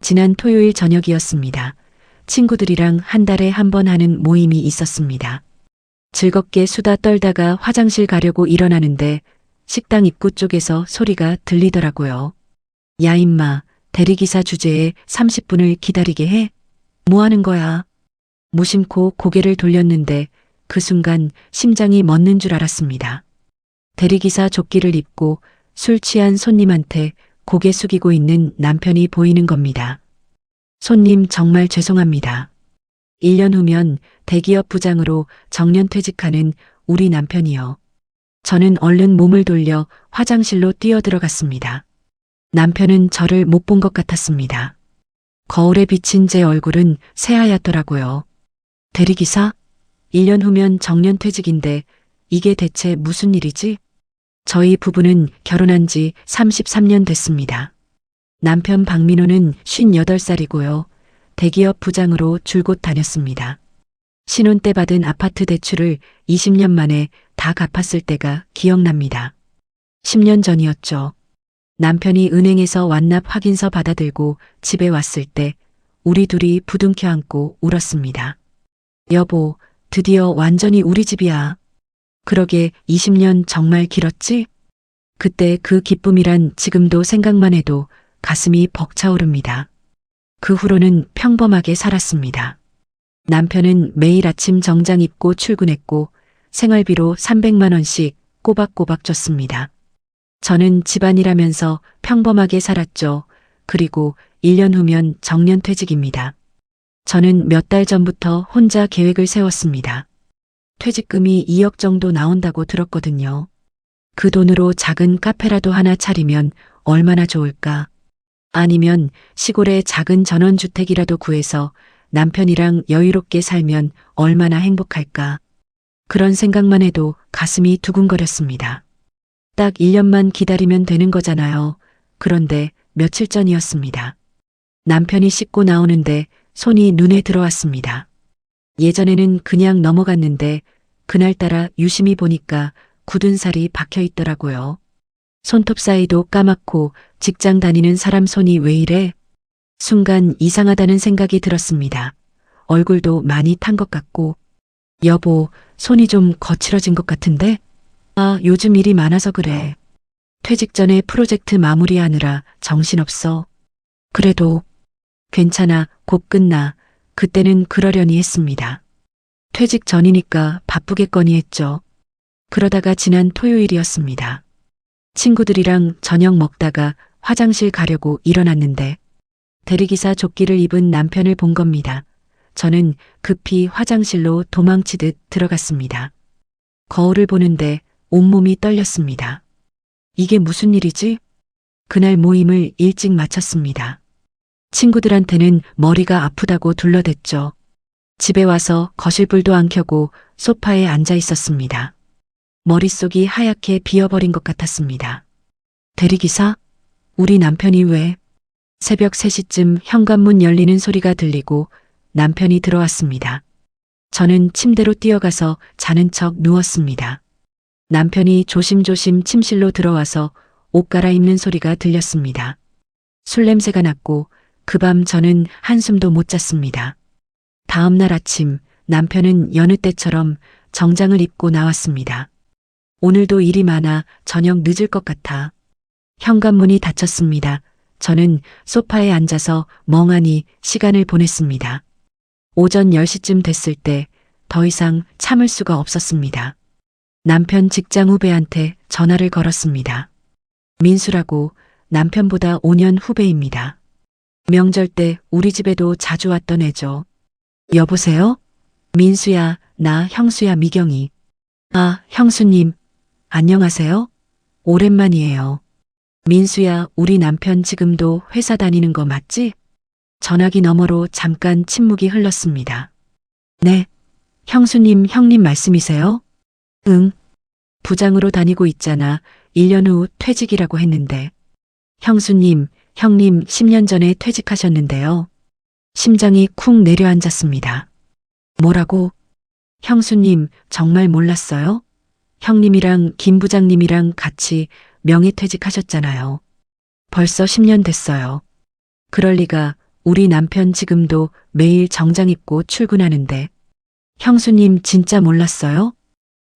지난 토요일 저녁이었습니다. 친구들이랑 한 달에 한 번 하는 모임이 있었습니다. 즐겁게 수다 떨다가 화장실 가려고 일어나는데 식당 입구 쪽에서 소리가 들리더라고요. 야 임마, 대리기사 주제에 30분을 기다리게 해? 뭐 하는 거야? 무심코 고개를 돌렸는데 그 순간 심장이 멎는 줄 알았습니다. 대리기사 조끼를 입고 술 취한 손님한테 고개 숙이고 있는 남편이 보이는 겁니다. 손님 정말 죄송합니다. 1년 후면 대기업 부장으로 정년퇴직하는 우리 남편이요. 저는 얼른 몸을 돌려 화장실로 뛰어들어갔습니다. 남편은 저를 못 본 것 같았습니다. 거울에 비친 제 얼굴은 새하얗더라고요. 대리기사? 1년 후면 정년퇴직인데 이게 대체 무슨 일이지? 저희 부부는 결혼한 지 33년 됐습니다. 남편 박민호는 58살이고요. 대기업 부장으로 줄곧 다녔습니다. 신혼 때 받은 아파트 대출을 20년 만에 다 갚았을 때가 기억납니다. 10년 전이었죠. 남편이 은행에서 완납 확인서 받아들고 집에 왔을 때 우리 둘이 부둥켜 안고 울었습니다. 여보, 드디어 완전히 우리 집이야. 그러게 20년 정말 길었지? 그때 그 기쁨이란 지금도 생각만 해도 가슴이 벅차오릅니다. 그 후로는 평범하게 살았습니다. 남편은 매일 아침 정장 입고 출근했고 생활비로 300만 원씩 꼬박꼬박 줬습니다. 저는 집안일하면서 평범하게 살았죠. 그리고 1년 후면 정년퇴직입니다. 저는 몇 달 전부터 혼자 계획을 세웠습니다. 퇴직금이 2억 정도 나온다고 들었거든요. 그 돈으로 작은 카페라도 하나 차리면 얼마나 좋을까? 아니면 시골에 작은 전원주택이라도 구해서 남편이랑 여유롭게 살면 얼마나 행복할까? 그런 생각만 해도 가슴이 두근거렸습니다. 딱 1년만 기다리면 되는 거잖아요. 그런데 며칠 전이었습니다. 남편이 씻고 나오는데 손이 눈에 들어왔습니다. 예전에는 그냥 넘어갔는데 그날따라 유심히 보니까 굳은 살이 박혀 있더라고요. 손톱 사이도 까맣고 직장 다니는 사람 손이 왜 이래? 순간 이상하다는 생각이 들었습니다. 얼굴도 많이 탄 것 같고. 여보, 손이 좀 거칠어진 것 같은데? 아, 요즘 일이 많아서 그래. 퇴직 전에 프로젝트 마무리하느라 정신없어. 그래도 괜찮아, 곧 끝나. 그때는 그러려니 했습니다. 퇴직 전이니까 바쁘겠거니 했죠. 그러다가 지난 토요일이었습니다. 친구들이랑 저녁 먹다가 화장실 가려고 일어났는데 대리기사 조끼를 입은 남편을 본 겁니다. 저는 급히 화장실로 도망치듯 들어갔습니다. 거울을 보는데 온몸이 떨렸습니다. 이게 무슨 일이지? 그날 모임을 일찍 마쳤습니다. 친구들한테는 머리가 아프다고 둘러댔죠. 집에 와서 거실불도 안 켜고 소파에 앉아 있었습니다. 머릿속이 하얗게 비어버린 것 같았습니다. 대리기사? 우리 남편이 왜? 새벽 3시쯤 현관문 열리는 소리가 들리고 남편이 들어왔습니다. 저는 침대로 뛰어가서 자는 척 누웠습니다. 남편이 조심조심 침실로 들어와서 옷 갈아입는 소리가 들렸습니다. 술 냄새가 났고 그 밤 저는 한숨도 못 잤습니다. 다음 날 아침 남편은 여느 때처럼 정장을 입고 나왔습니다. 오늘도 일이 많아 저녁 늦을 것 같아. 현관문이 닫혔습니다. 저는 소파에 앉아서 멍하니 시간을 보냈습니다. 오전 10시쯤 됐을 때 더 이상 참을 수가 없었습니다. 남편 직장 후배한테 전화를 걸었습니다. 민수라고 남편보다 5년 후배입니다. 명절 때 우리 집에도 자주 왔던 애죠. 여보세요? 민수야, 나 형수야 미경이. 아, 형수님. 안녕하세요? 오랜만이에요. 민수야, 우리 남편 지금도 회사 다니는 거 맞지? 전화기 너머로 잠깐 침묵이 흘렀습니다. 네. 형수님, 형님 말씀이세요? 응. 부장으로 다니고 있잖아. 1년 후 퇴직이라고 했는데. 형수님, 형님 10년 전에 퇴직하셨는데요. 심장이 쿵 내려앉았습니다. 뭐라고? 형수님, 정말 몰랐어요? 형님이랑 김 부장님이랑 같이 명예퇴직하셨잖아요. 벌써 10년 됐어요. 그럴 리가, 우리 남편 지금도 매일 정장 입고 출근하는데. 형수님 진짜 몰랐어요?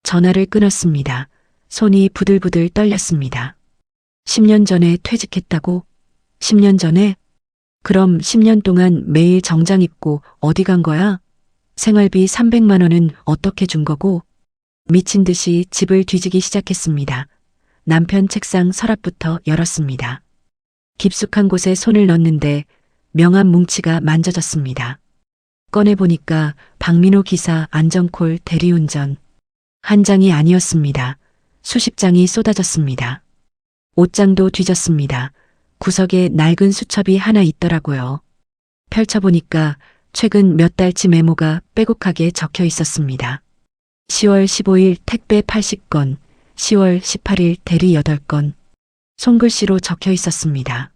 전화를 끊었습니다. 손이 부들부들 떨렸습니다. 10년 전에 퇴직했다고? 10년 전에? 그럼 10년 동안 매일 정장 입고 어디 간 거야? 생활비 300만 원은 어떻게 준 거고? 미친 듯이 집을 뒤지기 시작했습니다. 남편 책상 서랍부터 열었습니다. 깊숙한 곳에 손을 넣는데 명함 뭉치가 만져졌습니다. 꺼내보니까 박민호 기사 안전콜 대리운전. 한 장이 아니었습니다. 수십 장이 쏟아졌습니다. 옷장도 뒤졌습니다. 구석에 낡은 수첩이 하나 있더라고요. 펼쳐보니까 최근 몇 달치 메모가 빼곡하게 적혀 있었습니다. 10월 15일 택배 80건, 10월 18일 대리 8건. 손글씨로 적혀 있었습니다.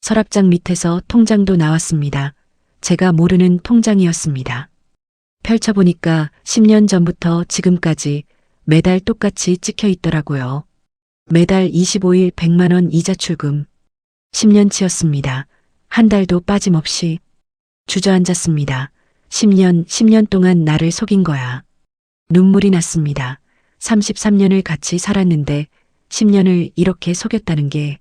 서랍장 밑에서 통장도 나왔습니다. 제가 모르는 통장이었습니다. 펼쳐보니까 10년 전부터 지금까지 매달 똑같이 찍혀 있더라고요. 매달 25일 100만 원 이자 출금. 10년치였습니다. 한 달도 빠짐없이. 주저앉았습니다. 10년 동안 나를 속인 거야. 눈물이 났습니다. 33년을 같이 살았는데 10년을 이렇게 속였다는 게.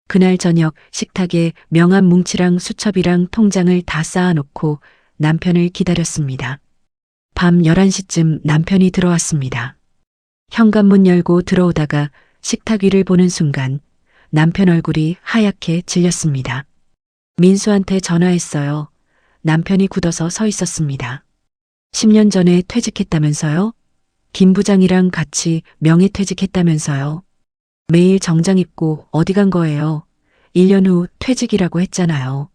그날 저녁 식탁에 명함 뭉치랑 수첩이랑 통장을 다 쌓아놓고 남편을 기다렸습니다. 밤 11시쯤 남편이 들어왔습니다. 현관문 열고 들어오다가 식탁 위를 보는 순간 남편 얼굴이 하얗게 질렸습니다. 민수한테 전화했어요. 남편이 굳어서 서 있었습니다. 10년 전에 퇴직했다면서요? 김 부장이랑 같이 명예퇴직했다면서요? 매일 정장 입고 어디 간 거예요? 1년 후 퇴직이라고 했잖아요.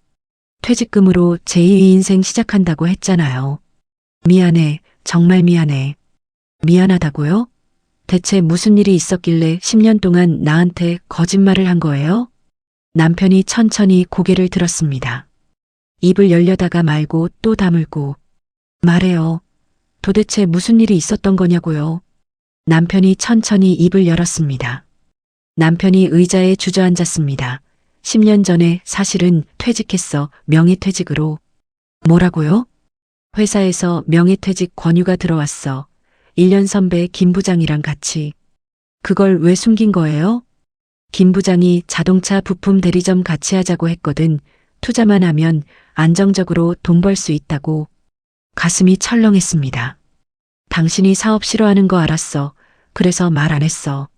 퇴직금으로 제2 인생 시작한다고 했잖아요. 미안해, 정말 미안해. 미안하다고요? 대체 무슨 일이 있었길래 10년 동안 나한테 거짓말을 한 거예요? 남편이 천천히 고개를 들었습니다. 입을 열려다가 말고 또 다물고. 말해요. 도대체 무슨 일이 있었던 거냐고요. 남편이 천천히 입을 열었습니다. 남편이 의자에 주저앉았습니다. 10년 전에 사실은 퇴직했어. 명예퇴직으로. 뭐라고요? 회사에서 명예퇴직 권유가 들어왔어. 1년 선배 김 부장이랑 같이. 그걸 왜 숨긴 거예요? 김 부장이 자동차 부품 대리점 같이 하자고 했거든. 투자만 하면 안정적으로 돈 벌 수 있다고. 가슴이 철렁했습니다. 당신이 사업 싫어하는 거 알았어. 그래서 말 안 했어.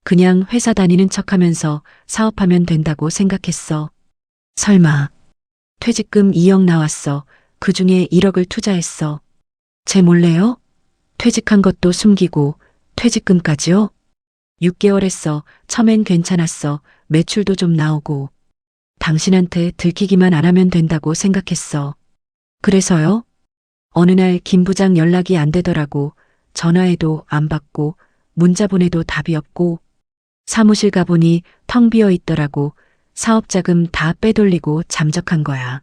그냥 회사 다니는 척하면서 사업하면 된다고 생각했어. 설마. 퇴직금 2억 나왔어. 그중에 1억을 투자했어. 제 몰래요? 퇴직한 것도 숨기고 퇴직금까지요? 6개월 했어. 처음엔 괜찮았어. 매출도 좀 나오고. 당신한테 들키기만 안 하면 된다고 생각했어. 그래서요? 어느 날 김 부장 연락이 안 되더라고. 전화해도 안 받고 문자 보내도 답이 없고 사무실 가보니 텅 비어 있더라고. 사업자금 다 빼돌리고 잠적한 거야.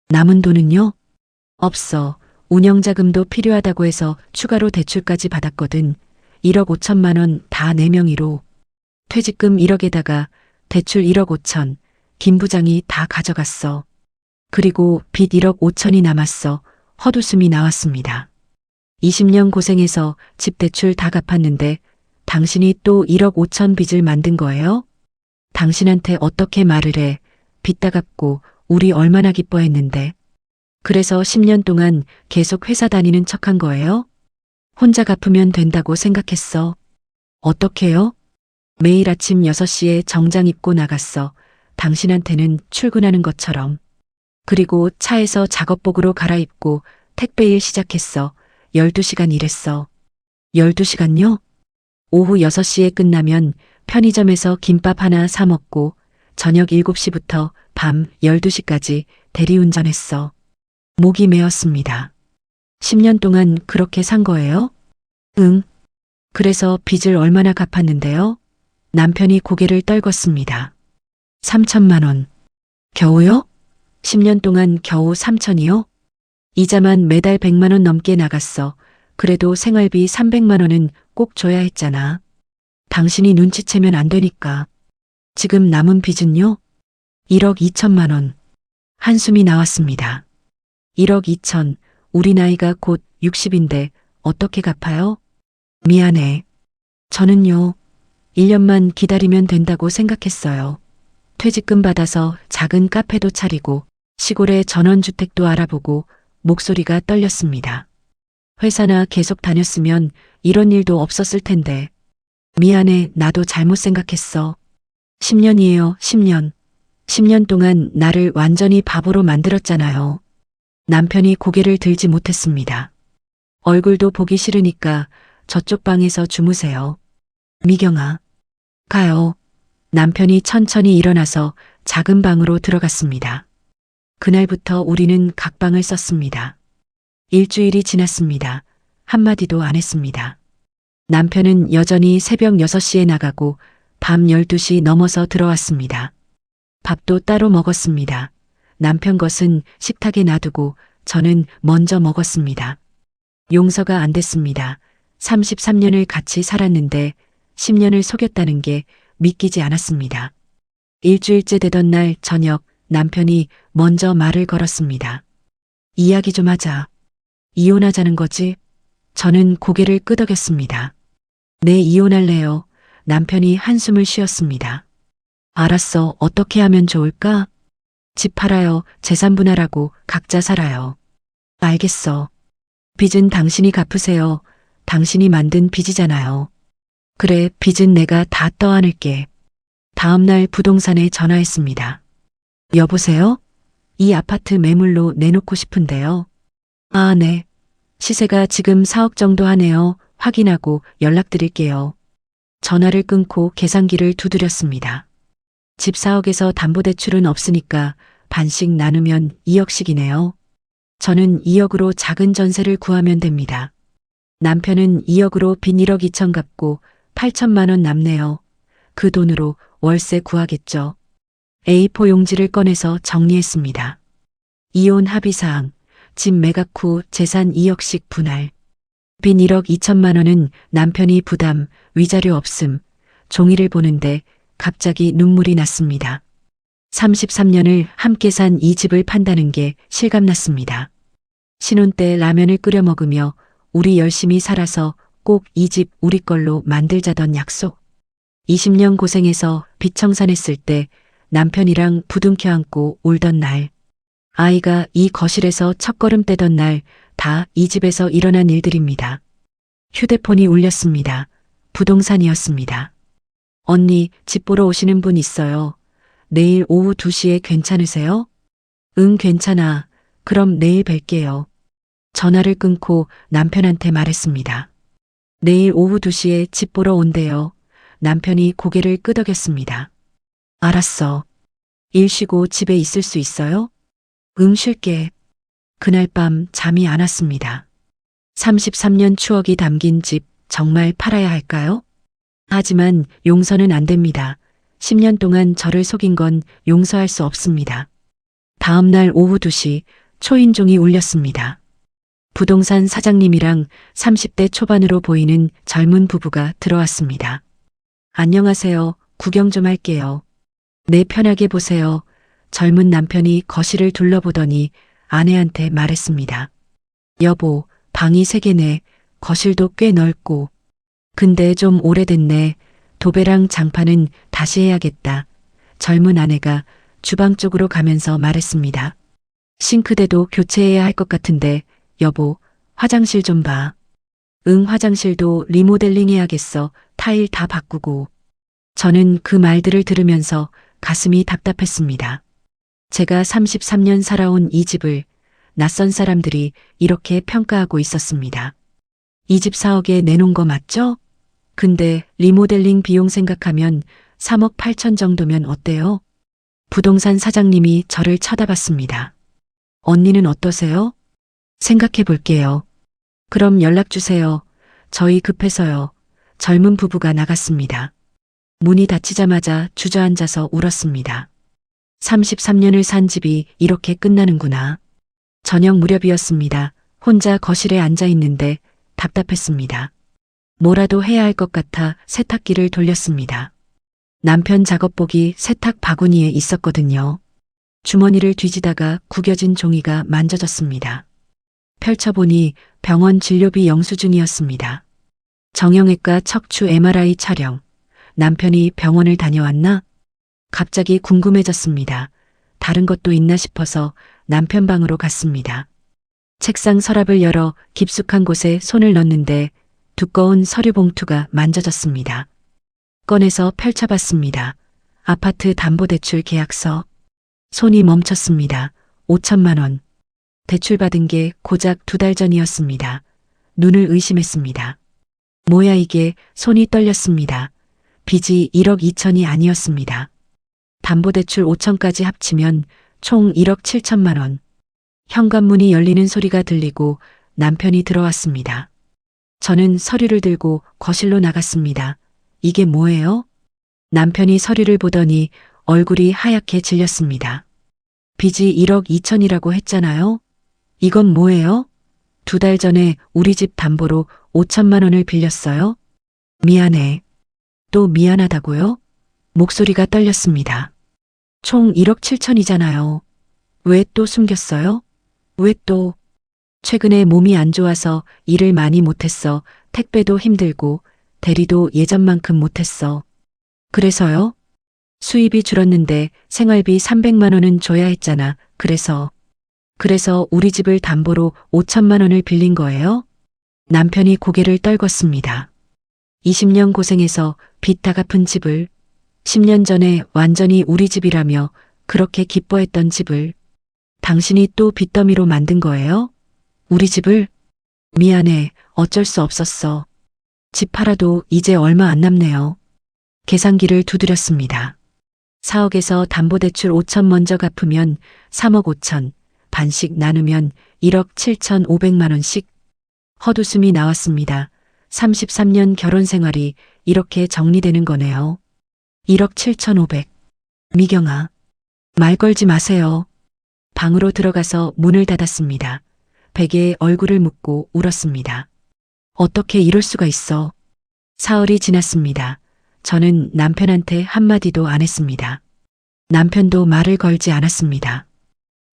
남은 돈은요? 없어. 운영자금도 필요하다고 해서 추가로 대출까지 받았거든. 1억 5천만 원 다 내 명의로. 퇴직금 1억에다가 대출 1억 5천. 김 부장이 다 가져갔어. 그리고 빚 1억 5천이 남았어. 헛웃음이 나왔습니다. 20년 고생해서 집 대출 다 갚았는데 당신이 또 1억 5천 빚을 만든 거예요? 당신한테 어떻게 말을 해. 빚 다 갚고 우리 얼마나 기뻐했는데. 그래서 10년 동안 계속 회사 다니는 척한 거예요? 혼자 갚으면 된다고 생각했어. 어떻게요? 매일 아침 6시에 정장 입고 나갔어. 당신한테는 출근하는 것처럼. 그리고 차에서 작업복으로 갈아입고 택배일 시작했어. 12시간 일했어. 12시간요? 오후 6시에 끝나면 편의점에서 김밥 하나 사 먹고 저녁 7시부터 밤 12시까지 대리운전했어. 목이 메었습니다. 10년 동안 그렇게 산 거예요? 응. 그래서 빚을 얼마나 갚았는데요? 남편이 고개를 떨궜습니다. 3천만 원. 겨우요? 10년 동안 겨우 3천이요? 이자만 매달 100만 원 넘게 나갔어. 그래도 생활비 300만 원은 꼭 줘야 했잖아. 당신이 눈치채면 안 되니까. 지금 남은 빚은요? 1억 2천만 원. 한숨이 나왔습니다. 1억 2천, 우리 나이가 곧 60인데 어떻게 갚아요? 미안해. 저는요, 1년만 기다리면 된다고 생각했어요. 퇴직금 받아서 작은 카페도 차리고 시골의 전원주택도 알아보고 목소리가 떨렸습니다. 회사나 계속 다녔으면 이런 일도 없었을 텐데. 미안해, 나도 잘못 생각했어. 10년이에요, 10년. 10년 동안 나를 완전히 바보로 만들었잖아요. 남편이 고개를 들지 못했습니다. 얼굴도 보기 싫으니까 저쪽 방에서 주무세요. 미경아, 가요. 남편이 천천히 일어나서 작은 방으로 들어갔습니다. 그날부터 우리는 각방을 썼습니다. 일주일이 지났습니다. 한마디도 안 했습니다. 남편은 여전히 새벽 6시에 나가고 밤 12시 넘어서 들어왔습니다. 밥도 따로 먹었습니다. 남편 것은 식탁에 놔두고 저는 먼저 먹었습니다. 용서가 안 됐습니다. 33년을 같이 살았는데 10년을 속였다는 게 믿기지 않았습니다. 일주일째 되던 날 저녁 남편이 먼저 말을 걸었습니다. 이야기 좀 하자. 이혼하자는 거지? 저는 고개를 끄덕였습니다. 네, 이혼할래요. 남편이 한숨을 쉬었습니다. 알았어. 어떻게 하면 좋을까? 집 팔아요. 재산 분할하고 각자 살아요. 알겠어. 빚은 당신이 갚으세요. 당신이 만든 빚이잖아요. 그래, 빚은 내가 다 떠안을게. 다음 날 부동산에 전화했습니다. 여보세요? 이 아파트 매물로 내놓고 싶은데요. 아, 네. 시세가 지금 4억 정도 하네요. 확인하고 연락드릴게요. 전화를 끊고 계산기를 두드렸습니다. 집 4억에서 담보대출은 없으니까 반씩 나누면 2억씩이네요. 저는 2억으로 작은 전세를 구하면 됩니다. 남편은 2억으로 빚 1억 2천 갚고 8천만 원 남네요. 그 돈으로 월세 구하겠죠. A4 용지를 꺼내서 정리했습니다. 이혼 합의사항, 집 매각 후 재산 2억씩 분할. 빚 1억 2천만 원은 남편이 부담, 위자료 없음. 종이를 보는데 갑자기 눈물이 났습니다. 33년을 함께 산 이 집을 판다는 게 실감났습니다. 신혼 때 라면을 끓여 먹으며 우리 열심히 살아서 꼭 이 집 우리 걸로 만들자던 약속. 20년 고생해서 빚 청산했을 때 남편이랑 부둥켜 안고 울던 날. 아이가 이 거실에서 첫걸음 떼던 날, 다 이 집에서 일어난 일들입니다. 휴대폰이 울렸습니다. 부동산이었습니다. 언니, 집 보러 오시는 분 있어요. 내일 오후 2시에 괜찮으세요? 응, 괜찮아. 그럼 내일 뵐게요. 전화를 끊고 남편한테 말했습니다. 내일 오후 2시에 집 보러 온대요. 남편이 고개를 끄덕였습니다. 알았어. 일 쉬고 집에 있을 수 있어요? 응, 쉴게. 그날 밤 잠이 안 왔습니다. 33년 추억이 담긴 집 정말 팔아야 할까요? 하지만 용서는 안 됩니다. 10년 동안 저를 속인 건 용서할 수 없습니다. 다음 날 오후 2시 초인종이 울렸습니다. 부동산 사장님이랑 30대 초반으로 보이는 젊은 부부가 들어왔습니다. 안녕하세요. 구경 좀 할게요. 네, 편하게 보세요. 젊은 남편이 거실을 둘러보더니 아내한테 말했습니다. 여보, 방이 3개네. 거실도 꽤 넓고. 근데 좀 오래됐네. 도배랑 장판은 다시 해야겠다. 젊은 아내가 주방 쪽으로 가면서 말했습니다. 싱크대도 교체해야 할 것 같은데, 여보, 화장실 좀 봐. 응, 화장실도 리모델링 해야겠어. 타일 다 바꾸고. 저는 그 말들을 들으면서 가슴이 답답했습니다. 제가 33년 살아온 이 집을 낯선 사람들이 이렇게 평가하고 있었습니다. 이 집 4억에 내놓은 거 맞죠? 근데 리모델링 비용 생각하면 3억 8천 정도면 어때요? 부동산 사장님이 저를 쳐다봤습니다. 언니는 어떠세요? 생각해 볼게요. 그럼 연락 주세요. 저희 급해서요. 젊은 부부가 나갔습니다. 문이 닫히자마자 주저앉아서 울었습니다. 33년을 산 집이 이렇게 끝나는구나. 저녁 무렵이었습니다. 혼자 거실에 앉아 있는데 답답했습니다. 뭐라도 해야 할 것 같아 세탁기를 돌렸습니다. 남편 작업복이 세탁 바구니에 있었거든요. 주머니를 뒤지다가 구겨진 종이가 만져졌습니다. 펼쳐보니 병원 진료비 영수증이었습니다. 정형외과 척추 MRI 촬영. 남편이 병원을 다녀왔나? 갑자기 궁금해졌습니다. 다른 것도 있나 싶어서 남편 방으로 갔습니다. 책상 서랍을 열어 깊숙한 곳에 손을 넣는데 두꺼운 서류 봉투가 만져졌습니다. 꺼내서 펼쳐봤습니다. 아파트 담보대출 계약서. 손이 멈췄습니다. 5천만 원. 대출받은 게 고작 2달 전이었습니다. 눈을 의심했습니다. 뭐야 이게. 손이 떨렸습니다. 빚이 1억 2천이 아니었습니다. 담보대출 5천까지 합치면 총 1억 7천만 원. 현관문이 열리는 소리가 들리고 남편이 들어왔습니다. 저는 서류를 들고 거실로 나갔습니다. 이게 뭐예요? 남편이 서류를 보더니 얼굴이 하얗게 질렸습니다. 빚이 1억 2천이라고 했잖아요? 이건 뭐예요? 2달 전에 우리 집 담보로 5천만 원을 빌렸어요? 미안해. 또 미안하다고요? 목소리가 떨렸습니다. 총 1억 7천이잖아요. 왜 또 숨겼어요? 왜 또? 최근에 몸이 안 좋아서 일을 많이 못했어. 택배도 힘들고 대리도 예전만큼 못했어. 그래서요? 수입이 줄었는데 생활비 300만 원은 줘야 했잖아. 그래서 우리 집을 담보로 5천만 원을 빌린 거예요? 남편이 고개를 떨궜습니다. 20년 고생해서 빚 다 갚은 집을 10년 전에 완전히 우리 집이라며 그렇게 기뻐했던 집을 당신이 또 빚더미로 만든 거예요? 우리 집을? 미안해. 어쩔 수 없었어. 집 팔아도 이제 얼마 안 남네요. 계산기를 두드렸습니다. 4억에서 담보대출 5천 먼저 갚으면 3억 5천, 반씩 나누면 1억 7천 5백만 원씩. 헛웃음이 나왔습니다. 33년 결혼 생활이 이렇게 정리되는 거네요. 1억 7천 5백. 미경아, 말 걸지 마세요. 방으로 들어가서 문을 닫았습니다. 베개에 얼굴을 묻고 울었습니다. 어떻게 이럴 수가 있어. 사흘이 지났습니다. 저는 남편한테 한마디도 안 했습니다. 남편도 말을 걸지 않았습니다.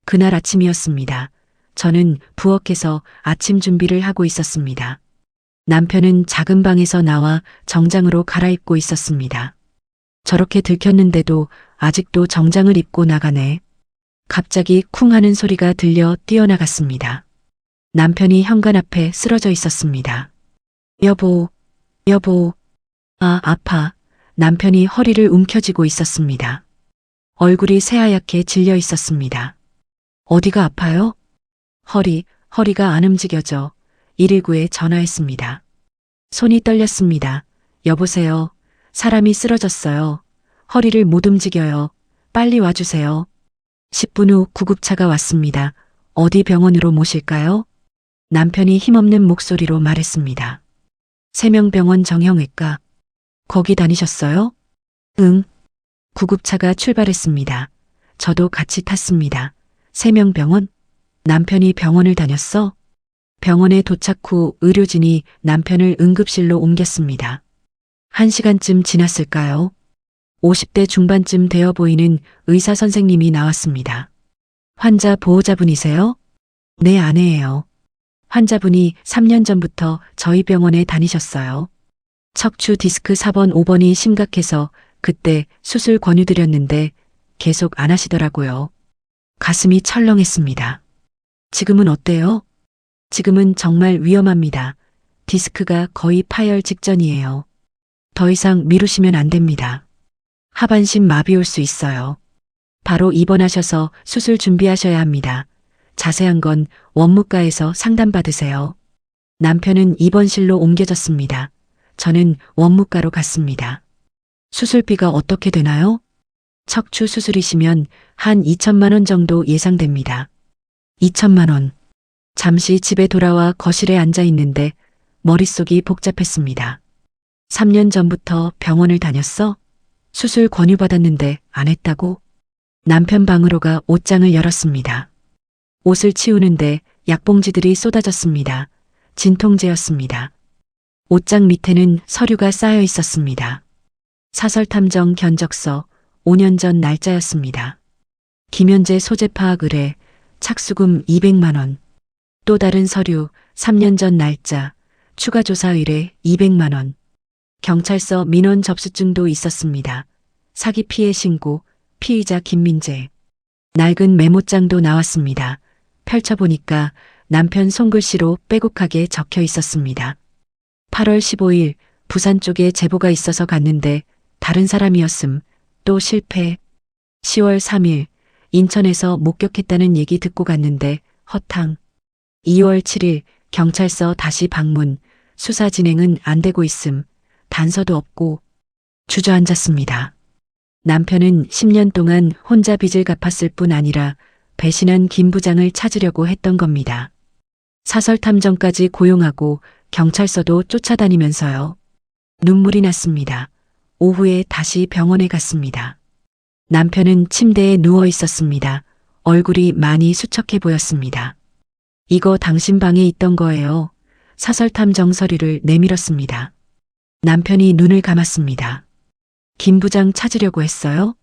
그날 아침이었습니다. 저는 부엌에서 아침 준비를 하고 있었습니다. 남편은 작은 방에서 나와 정장으로 갈아입고 있었습니다. 저렇게 들켰는데도 아직도 정장을 입고 나가네. 갑자기 쿵 하는 소리가 들려 뛰어나갔습니다. 남편이 현관 앞에 쓰러져 있었습니다. 여보, 여보. 아, 아파. 남편이 허리를 움켜쥐고 있었습니다. 얼굴이 새하얗게 질려 있었습니다. 어디가 아파요? 허리가 안 움직여져. 119에 전화했습니다. 손이 떨렸습니다. 여보세요. 사람이 쓰러졌어요. 허리를 못 움직여요. 빨리 와주세요. 10분 후 구급차가 왔습니다. 어디 병원으로 모실까요? 남편이 힘없는 목소리로 말했습니다. 세명병원 정형외과. 거기 다니셨어요? 응. 구급차가 출발했습니다. 저도 같이 탔습니다. 세명병원? 남편이 병원을 다녔어? 병원에 도착 후 의료진이 남편을 응급실로 옮겼습니다. 1시간쯤 지났을까요? 50대 중반쯤 되어 보이는 의사 선생님이 나왔습니다. 환자 보호자분이세요? 네, 아내예요. 환자분이 3년 전부터 저희 병원에 다니셨어요. 척추 디스크 4번, 5번이 심각해서 그때 수술 권유드렸는데 계속 안 하시더라고요. 가슴이 철렁했습니다. 지금은 어때요? 지금은 정말 위험합니다. 디스크가 거의 파열 직전이에요. 더 이상 미루시면 안 됩니다. 하반신 마비 올 수 있어요. 바로 입원하셔서 수술 준비하셔야 합니다. 자세한 건 원무과에서 상담받으세요. 남편은 입원실로 옮겨졌습니다. 저는 원무과로 갔습니다. 수술비가 어떻게 되나요? 척추 수술이시면 한 2천만 원 정도 예상됩니다. 2천만 원. 잠시 집에 돌아와 거실에 앉아 있는데 머릿속이 복잡했습니다. 3년 전부터 병원을 다녔어? 수술 권유받았는데 안 했다고? 남편 방으로 가 옷장을 열었습니다. 옷을 치우는데 약봉지들이 쏟아졌습니다. 진통제였습니다. 옷장 밑에는 서류가 쌓여 있었습니다. 사설탐정 견적서, 5년 전 날짜였습니다. 김현재 소재 파악 의뢰, 착수금 200만 원. 또 다른 서류, 3년 전 날짜, 추가 조사 의뢰 200만 원. 경찰서 민원 접수증도 있었습니다. 사기 피해 신고, 피의자 김민재. 낡은 메모장도 나왔습니다. 펼쳐보니까 남편 손글씨로 빼곡하게 적혀 있었습니다. 8월 15일 부산 쪽에 제보가 있어서 갔는데 다른 사람이었음. 또 실패. 10월 3일 인천에서 목격했다는 얘기 듣고 갔는데 허탕. 2월 7일 경찰서 다시 방문. 수사 진행은 안 되고 있음. 단서도 없고. 주저앉았습니다. 남편은 10년 동안 혼자 빚을 갚았을 뿐 아니라 배신한 김 부장을 찾으려고 했던 겁니다. 사설 탐정까지 고용하고 경찰서도 쫓아다니면서요. 눈물이 났습니다. 오후에 다시 병원에 갔습니다. 남편은 침대에 누워 있었습니다. 얼굴이 많이 수척해 보였습니다. 이거 당신 방에 있던 거예요. 사설 탐정 서류를 내밀었습니다. 남편이 눈을 감았습니다. 김 부장 찾으려고 했어요?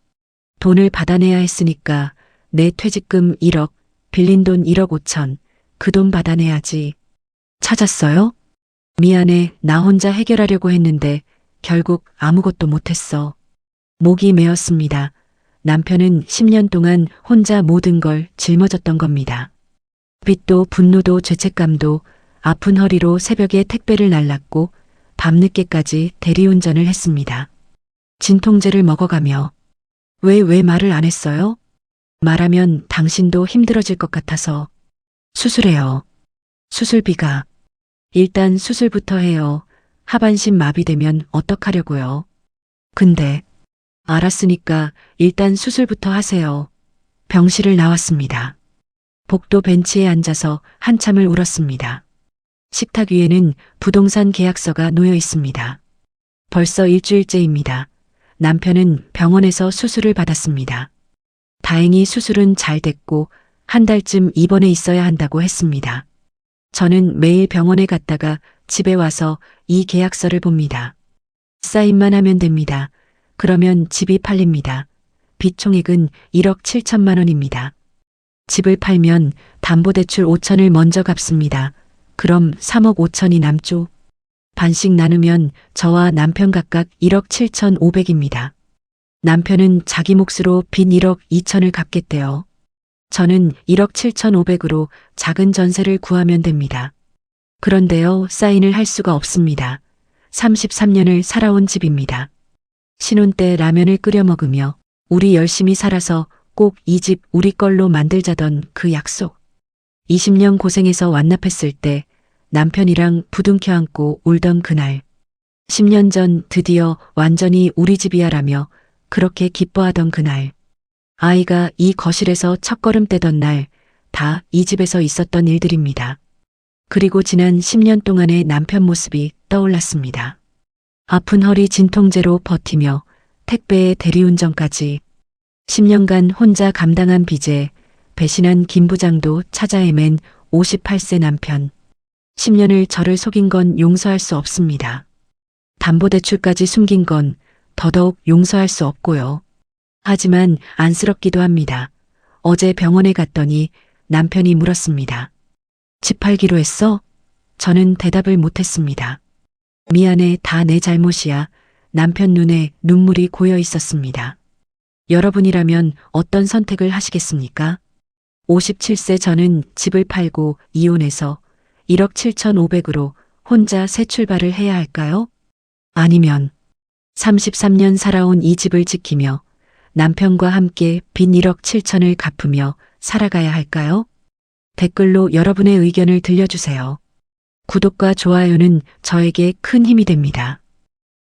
돈을 받아내야 했으니까 내 퇴직금 1억, 빌린 돈 1억 5천, 그 돈 받아내야지. 찾았어요? 미안해, 나 혼자 해결하려고 했는데 결국 아무것도 못했어. 목이 메었습니다. 남편은 10년 동안 혼자 모든 걸 짊어졌던 겁니다. 빚도 분노도 죄책감도 아픈 허리로 새벽에 택배를 날랐고 밤늦게까지 대리운전을 했습니다. 진통제를 먹어가며 왜 말을 안 했어요? 말하면 당신도 힘들어질 것 같아서. 수술해요. 수술비가. 일단 수술부터 해요. 하반신 마비되면 어떡하려고요. 근데 알았으니까 일단 수술부터 하세요. 병실을 나왔습니다. 복도 벤치에 앉아서 한참을 울었습니다. 식탁 위에는 부동산 계약서가 놓여 있습니다. 벌써 일주일째입니다. 남편은 병원에서 수술을 받았습니다. 다행히 수술은 잘 됐고 한 달쯤 입원해 있어야 한다고 했습니다. 저는 매일 병원에 갔다가 집에 와서 이 계약서를 봅니다. 사인만 하면 됩니다. 그러면 집이 팔립니다. 빚 총액은 1억 7천만 원입니다. 집을 팔면 담보대출 5천을 먼저 갚습니다. 그럼 3억 5천이 남죠. 반씩 나누면 저와 남편 각각 1억 7천5백입니다. 남편은 자기 몫으로 빚 1억 2천을 갚겠대요. 저는 1억 7천5백으로 작은 전세를 구하면 됩니다. 그런데요, 사인을 할 수가 없습니다. 33년을 살아온 집입니다. 신혼 때 라면을 끓여 먹으며 우리 열심히 살아서 꼭 이 집 우리 걸로 만들자던 그 약속. 20년 고생해서 완납했을 때 남편이랑 부둥켜 안고 울던 그날. 10년 전 드디어 완전히 우리 집이야라며 그렇게 기뻐하던 그날. 아이가 이 거실에서 첫걸음 떼던 날, 다 이 집에서 있었던 일들입니다. 그리고 지난 10년 동안의 남편 모습이 떠올랐습니다. 아픈 허리 진통제로 버티며 택배의 대리운전까지 10년간 혼자 감당한 빚에 배신한 김 부장도 찾아 헤맨 58세 남편. 10년을 저를 속인 건 용서할 수 없습니다. 담보대출까지 숨긴 건 더더욱 용서할 수 없고요. 하지만 안쓰럽기도 합니다. 어제 병원에 갔더니 남편이 물었습니다. 집 팔기로 했어? 저는 대답을 못했습니다. 미안해, 다 내 잘못이야. 남편 눈에 눈물이 고여 있었습니다. 여러분이라면 어떤 선택을 하시겠습니까? 57세 저는 집을 팔고 이혼해서 1억 7천5백으로 혼자 새 출발을 해야 할까요? 아니면 33년 살아온 이 집을 지키며 남편과 함께 빚 1억 7천을 갚으며 살아가야 할까요? 댓글로 여러분의 의견을 들려주세요. 구독과 좋아요는 저에게 큰 힘이 됩니다.